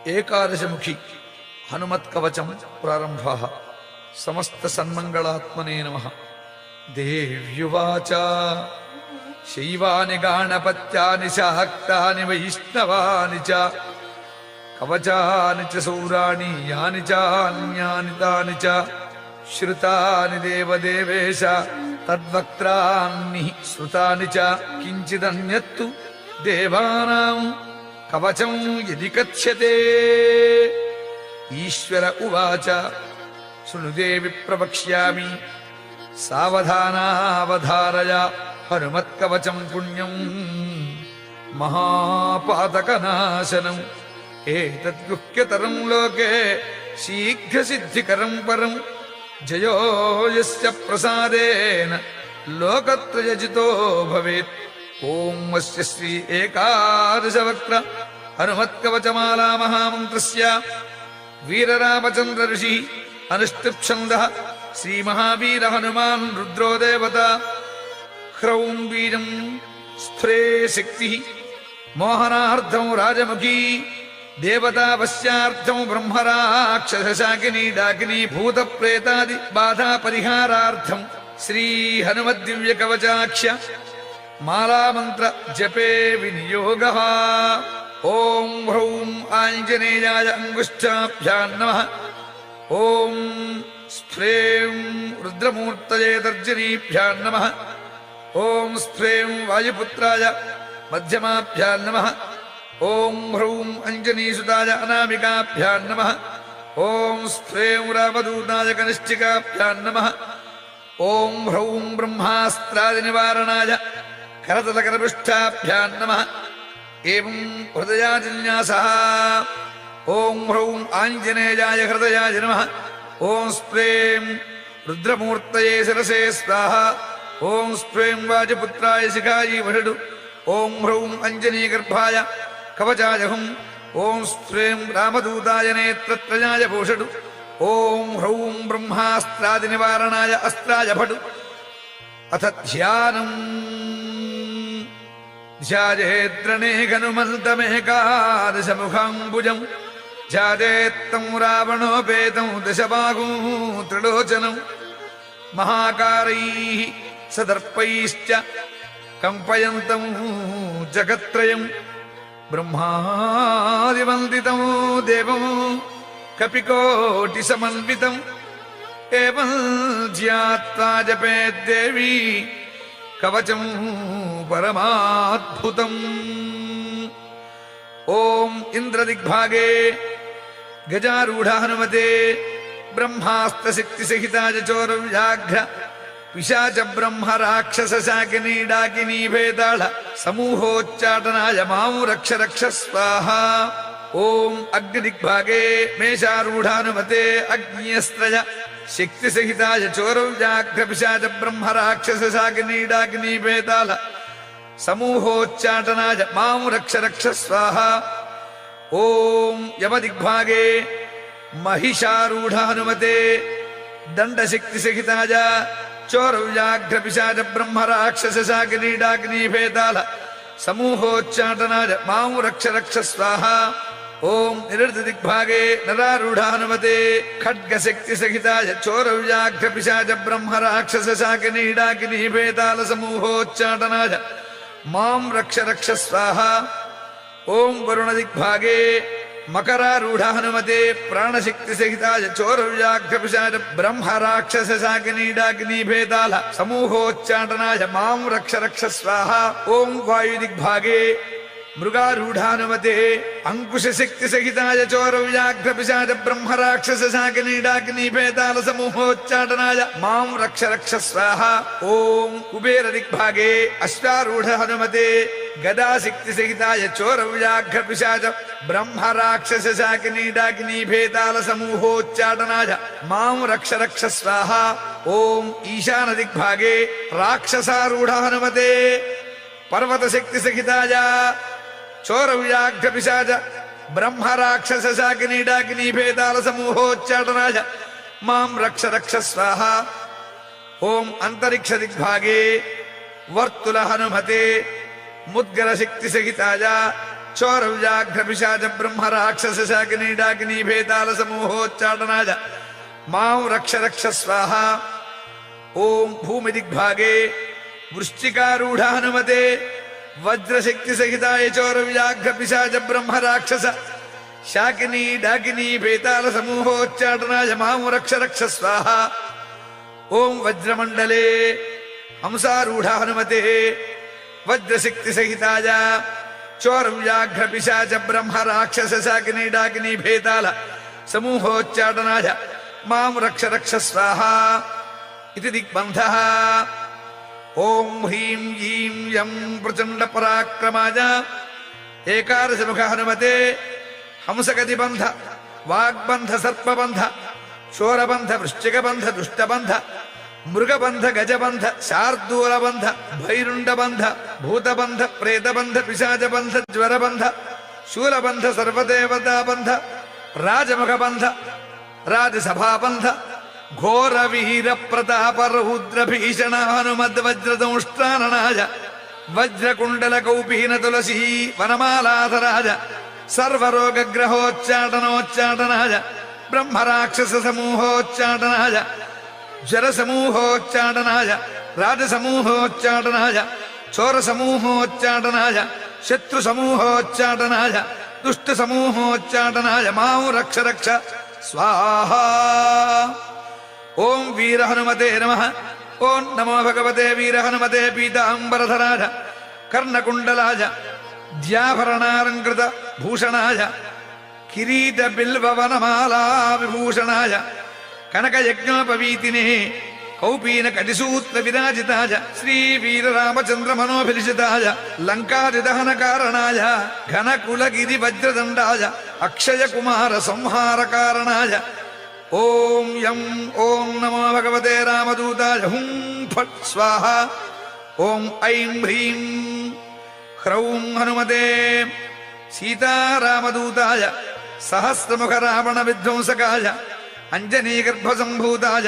ఏకాదశముఖి హనుమత్కవచం ప్రారంభ. సమస్త సన్మంగళాత్మనే నమః. దేవ్యువాచ శైవాని గాణపత్యాని శాక్తాని వైష్ణవాని చ కవచాని చ సౌరాణి యాని చాన్యాని తాని చ శ్రుతాని దేవదేవేశ తద్వక్త్రాన్ని శ్రుతాని చ కించిదన్యత్తు దేవానాం కవచం యది కథ్యతే. ఈశ్వర ఉవాచ శృణుదేవి ప్రవక్ష్యామి సావధానావధారయ హనుమత్కవచం పుణ్యం మహాపాతకనాశనం. ఏతద్గుహ్యతరం లోకే శీఘ్రసిద్ధికరం పరం జయో యస్య ప్రసాదేన లోకత్రయజితో భవేత్. ఓం వస్య శ్రీ ఏకాదశవక్త్ర హనుమత్కవచమాలా మహామంత్రస్య వీరరామచంద్ర ఋషి అనుష్ఠుప్ఛందః శ్రీ మహావీర హనుమాన్ రుద్రో దేవత. హ్రౌం బీజం స్ఫురే శక్తి మోహనార్థం రాజముఖీ దేవతా వశ్యార్థం బ్రహ్మరాక్షసశాకినీ డాకినీ భూత ప్రేతాది బాధా పరిహారార్థం శ్రీ హనుమద్దివ్య కవచాక్ష మాలామంత్ర జపే వినియోగః. ఓం హ్రౌం ఆంజనేయాయ అంగుష్ఠాభ్యాం నమః. ఓం స్ఫ్రేం రుద్రమూర్తయే తర్జనీభ్యాం నమః. ఓం స్ఫ్రేం వాయుపుత్రాయ మధ్యమాభ్యాం నమః. ఓం హ్రౌం అంజనీసుతాయ అనామికాభ్యాం నమః. ఓం స్ఫ్రేం రామదూతాయ కనిష్ఠికాభ్యాం నమః. ఓం హ్రౌం బ్రహ్మాస్త్రాది నివారణాయ కరతలకరపృష్ఠాభ్యాం నమః. ఏవం హృదయాజిన్యాసః. ఓం హ్రౌం ఆంజనేయాయ హృదయాయ నమః. ఓం స్ప్రేం రుద్రమూర్తయే శిరసే స్వాహ. ఓం స్ప్రేం వాజపుత్రాయ శిఖాయీ వషడు. ఓం హ్రౌం అంజనీగర్భాయ కవచాయ హుం. ఓం స్ప్రేం రామదూతాయ నేత్రత్రయాయ భూషడు. ఓం హ్రౌం బ్రహ్మాస్త్రాది నివారణాయ అస్త్రాయ భటు. అథ ధ్యానం ధ్యాయేద్రణే హనుమంతమేకాదశముఖాంబుజం ధ్యాయేత్తం రావణోపేతం దశబాహుం త్రిలోచనం మహాకారైః సదర్పైశ్చ కంపయంతం జగత్రయం బ్రహ్మాదివందితం దేవం కపికోటి సమన్వితం. ఏవం ధ్యాత్వా జపేద్దేవీ కవచం పరమాద్భుతం. ఓం ఇంద్రదిగ్భాగే గజారూఢ హనుమతే బ్రహ్మాస్త్రశక్తిసహితాయ చోరవ్యాఘ్ర పిశాచ బ్రహ్మ రాక్షస శాకినీ డాకినీ భేదాళ సమూహోచ్చాటనాయ మాం రక్ష రక్ష స్వాహ. ఓం అగ్నిదిగ్భాగే మేషారూఢానుమతే అగ్న్యస్త్రయ శక్తిసహితాయ చోరవ్యాఘ్ర పిశాచ బ్రహ్మ రాక్షస శాకినీ డాకినీ భేదాళ సమూహోచ్చాటనాయ మాం రక్ష రక్ష స్వాహ. ఓం యమదిగ్భాగే మహిషారూఢ హనుమతే దండశక్తిసహితాయ చోరవ్యాఘ్ర పిశాచ బ్రహ్మ రాక్షస శాకినీ డాకినీ భేదాళ సమూహోచ్చాటనాయ మాం రక్ష రక్ష స్వాహ. ఓం నిరుద్ధదిగ్భాగే నరారూఢ హనుమతే ఖడ్గశక్తిసహితాయ చోరవ్యాఘ్ర పిశాచ బ్రహ్మ రాక్షస శాకినీ డాకినీ భేదాళ సమూహోచ్చాటనాయ మాం రక్ష రక్ష స్వాహ. ఓం వరుణదిగ్భాగే మకరారూఢ హనుమతే ప్రాణశక్తిసహితాయ చోరవ్యాఘ్ర పిశాచ బ్రహ్మ రాక్షస శాకినీ డాకినీ భేదాళ సమూహోచ్చాటనాయ మాం రక్ష రక్ష స్వాహ. ఓం వాయుదిగ్భాగే మృగారూఢానుమతే అంకుశశక్తిసహితాయ చోరవ్యాఘ్ర పిశాచ బ్రహ్మ రాక్షస శాకినీ డాకినీ భేదాళ సమూహోచ్చాటనాయ మాం రక్ష రక్ష స్వాహ. ఓం కుబేరదిగ్భాగే అశ్వారూఢ హనుమతే గదాశక్తిసహితాయ చోరవ్యాఘ్ర పిశాచ బ్రహ్మ రాక్షస శాకినీ డాకినీ భేదాళ సమూహోచ్చాటనాయ మాం రక్ష రక్ష స్వాహ. ఓం ఈశానదిగ్భాగే రాక్షసారూఢ హనుమతే పర్వతశక్తిసహితాయ చోరవ్యాఘ్ర పిశాచ బ్రహ్మ రాక్షస శాకినీ డాకినీ భేదాళ సమూహోచ్చాటనాయ మాం రక్ష రక్ష స్వాహ. ఓం అంతరిక్షదిగ్భాగే వర్తుల హనుమతే ముద్గర శక్తి సహితాయ చోరవ్యాఘ్రపిశాచ బ్రహ్మ రాక్షస శాకినీ డాకినీ భేతాల సమూహోచ్చాటనాయ మాం రక్ష రక్ష స్వాహ. ఓం భూమి దిగ్భాగే వృశ్చికారూఢ హనుమతే వజ్రశక్తి సహితాయ చోరవ్యాఘ్రపిశాచ బ్రహ్మ రాక్షస శాకినీ డాకినీ భేతాల సమూహోచ్చాటనాయ మాం రక్ష రక్ష స్వాహ. ఓం వజ్రమండలే హంసారూఢ హనుమతే వజ్రశక్తి సహితాయ చోరవ్యాఘ్రపిశాచ బ్రహ్మ రాక్షస శాకినీ డాకినీ భేతాల సమూహోచ్చాటనాయ మాం రక్ష రక్ష స్వాహ ఇది దిగ్బంధః. ఓం హ్రీం ఈం యం ప్రచండ పరాక్రమాయ ఏకాదశముఖ హనుమతే హంసగతిబంధ వాగ్బంధ సర్పబంధ చోరబంధ వృశ్చికబంధ దుష్టబంధ మృగబంధ గజబంధ శార్దూలబంధ భైరుండబంధ భూతబంధ ప్రేతబంధ పిశాచబంధ జ్వరబంధ శూలబంధ సర్వదేవతాబంధ రాజముఖబంధ రాజసభాబంధ ఘోర వీర ప్రతాప రౌద్ర భీషణ హనుమద్వజ్రదంష్ట్రాననాయ వజ్రకుండల కౌపీన తులసీ వనమాలాధరాజ సర్వరోగ్రహోచ్చాటనోచ్చాటనాయ బ్రహ్మరాక్షస సమూహోచ్చాటనాయ జరసమూహోచ్చాటనాయ రాజసమూహోచ్చాటనాయ చోరసమూహోచ్చాటనాయ శత్రుసమూహోచ్చాటనాయ దుష్టసమూహోచ్చాటనాయ మాం రక్ష రక్ష స్వాహ. ఓం వీర హనుమతే నమః. ఓం నమో భగవతే వీర హనుమతే పీతాంబరధరాయ కర్ణకుండలాయ ద్యాభరణాలంకృత భూషణాయ కిరీట బిల్వవనమాలా విభూషణాయ కనకయజ్ఞోపవీతినే కౌపీన కటిసూత్ర విరాజితాయ శ్రీ వీరరామచంద్ర మనోభిలిషితాయ లంకాదిదహన కారణాయ ఘనకులగిరి వజ్రదండాయ అక్షయ కుమార సంహార కారణాయ ఓం యం ఓం నమో భగవతే రామదూతాయ హుం ఫట్ స్వాహ. ఓం ఐం హ్రీం హ్రౌం హనుమతే సీతారామదూతాయ సహస్రముఖ రావణ విధ్వంసకాయ అంజనీగర్భసంభూతాయ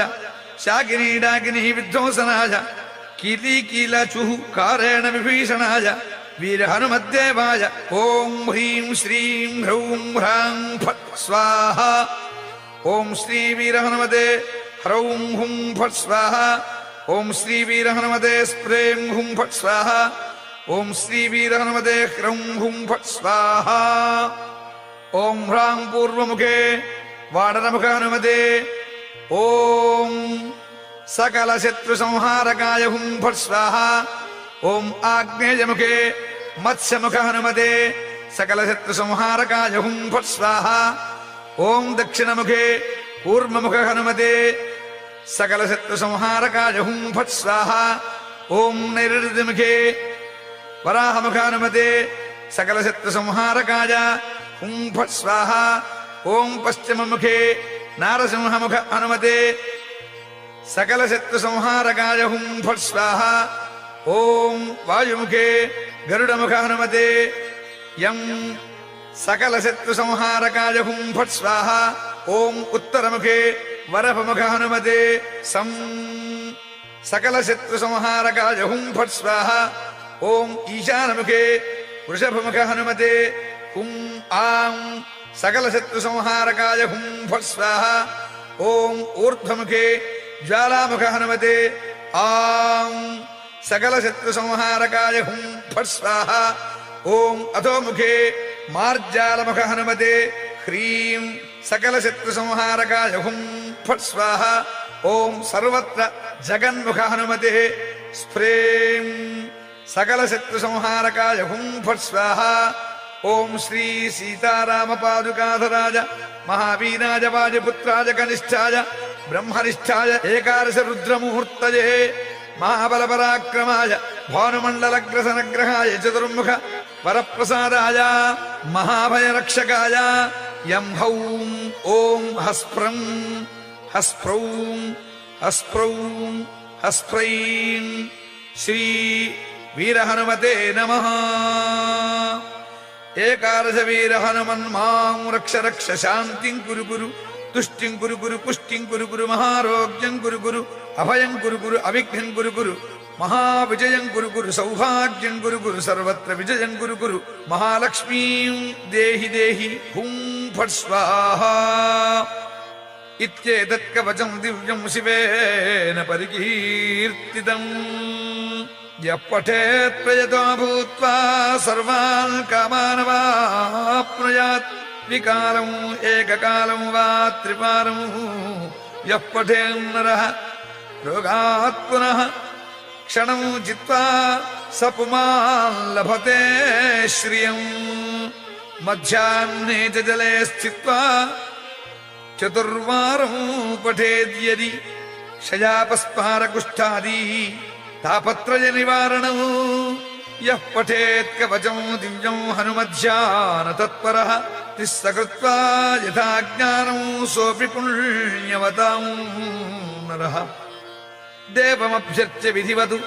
శాకినీ డాకినీ విధ్వంసనాయ కీలీకీలచు కారేణ విభీషణాయ వీర హనుమద్దేవాయ ఓం హ్రీం శ్రీం హ్రౌం హ్రాం ఫట్ స్వాహ. ఓం శ్రీ వీర హనుమతే హ్రౌం హుం ఫట్ స్వాహ. ఓం శ్రీ వీర హనుమతే స్ప్రేం హుం ఫట్ స్వాహ. ఓం శ్రీ వీర హనుమతే హ్రౌం హుం ఫట్ స్వాహ. ఓం హ్రాం పూర్వముఖే వాడరముఖ హనుమతే ఓం సకల శత్రు సంహారకాయ హుం ఫట్ స్వాహ. ఓం ఆగ్నేయముఖే మత్స్యముఖ హనుమతే సకల శత్రు సంహారకాయ హుం ఫట్ స్వాహ. ఓం దక్షిణముఖే కూర్మముఖ హనుమతే సకల శత్రు సంహారకాయ హుం ఫట్ స్వాహ. ఓం నైరుతిముఖే వరాహముఖ హనుమతే సకల శత్రు సంహారకాయ హుం ఫట్ స్వాహ. ఓం పశ్చిమముఖే నారసింహముఖ హనుమతే సకల శత్రు సంహారకాయ హుం ఫట్ స్వాహ. ఓం వాయుముఖే గరుడముఖ హనుమతే యం సకల శత్రు సంహారకాయ హుం ఫట్ స్వాహ. ఓం ఉత్తరముఖే వరపముఖ హనుమతే సం సకల శత్రు సంహారకాయ హుం ఫట్ స్వాహ. ఓం ఈశానముఖే వృషభముఖ హనుమతే హుం ఆం సకల శత్రు సంహారకాయ హుం ఫట్ స్వాహ. ఓం ఊర్ధ్వముఖే జ్వాలాముఖ హనుమతే ఆం సకల శత్రు సంహారకాయ హుం ఫట్ స్వాహ. ఓం అధోముఖే మార్జాలముఖ హనుమతే హ్రీం సకల శత్రు సంహారకాయ హుం ఫట్ స్వాహ. ఓం సర్వత్ర జగన్ముఖ హనుమతే స్ప్రేం సకల శత్రు సంహారకాయ హుం ఫట్ స్వాహ. ఓం శ్రీ సీతారామ పాదుకాధరాజ మహావీరాజ వాజపుత్రాజ కనిష్ఠాయ బ్రహ్మనిష్ఠాయ ఏకాదశ రుద్రముహూర్తయే మహాబల పరాక్రమాయ భానుమండలగ్రసనగ్రహాయ చతుర్ముఖ వరప్రసాదాయ మహాభయరక్షకాయ యం హౌం ఓం హస్ప్రం హస్ప్రౌం హస్ప్రౌం హస్ప్రైం శ్రీ వీర హనుమతే నమః. ఏకాదశ వీర హనుమన్ మాం రక్ష రక్ష శాంతిం కురు కురు తుష్టిం కురు కురు పుష్టిం కురు కురు మహారోగ్యం కురు కురు అభయం కురు కురు అవిఘ్నం కురు కురు మహావిజయం కురు కురు సౌభాగ్యం కురు కురు సర్వత్ర విజయం కురు కురు మహాలక్ష్మీం దేహి దేహి హుం ఫట్ స్వాహా ఇత్యేతత్ కవచం దివ్యం శివేన పరికీర్తితం యః పఠేత్ ప్రయతో భూత్వా సర్వాన్ కామానవాప్నుయాత్ వికారం ఏకకాలం వా త్రిపారం యః పఠేన్నరః రోగాత్ పునః క్షణం జిత్వా స పుమాన్ లభతే శ్రియం మధ్యాహ్నే చ జలే స్థిత్వా చతుర్వారం పఠేద్యది శయాపస్పారకుష్ఠాదీ తాపత్రయ నివారణం యః పఠేత్ కవచం దివ్యం హనుమధ్యాన తత్పరః తిస్సకృత్వా యథా జ్ఞానం సోపి పుణ్యవతాం నరః దేవమభ్యర్చ్య విధివతు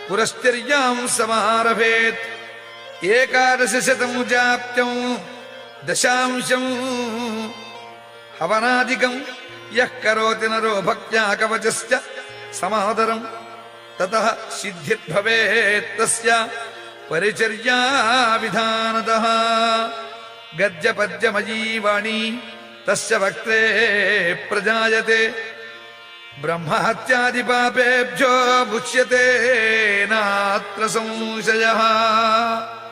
పురశ్చర్యాం సమారభేత్ ఏకాదశశతం జాప్యం దశాంశం హవనాదికం యః కరోతి నరో భక్త్యా కవచస్య సమాదరం తతః సిద్ధిర్భవేత్ తస్య పరిచర్యా విధానతః గద్యపద్యమయీ వాణీ తస్య వక్త్రే ప్రజాయతే బ్రహ్మహత్యాది పాపేభ్యో ముచ్యతే నాత్ర సంశయః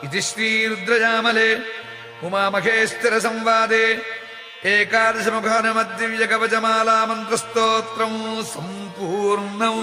ఇది శ్రీరుద్రయామలే ఉమామహేశ్వర సంవాదే ఏకాదశముఖ హనుమద్దివ్య కవచమాలా మంత్రస్తోత్రం సంపూర్ణం.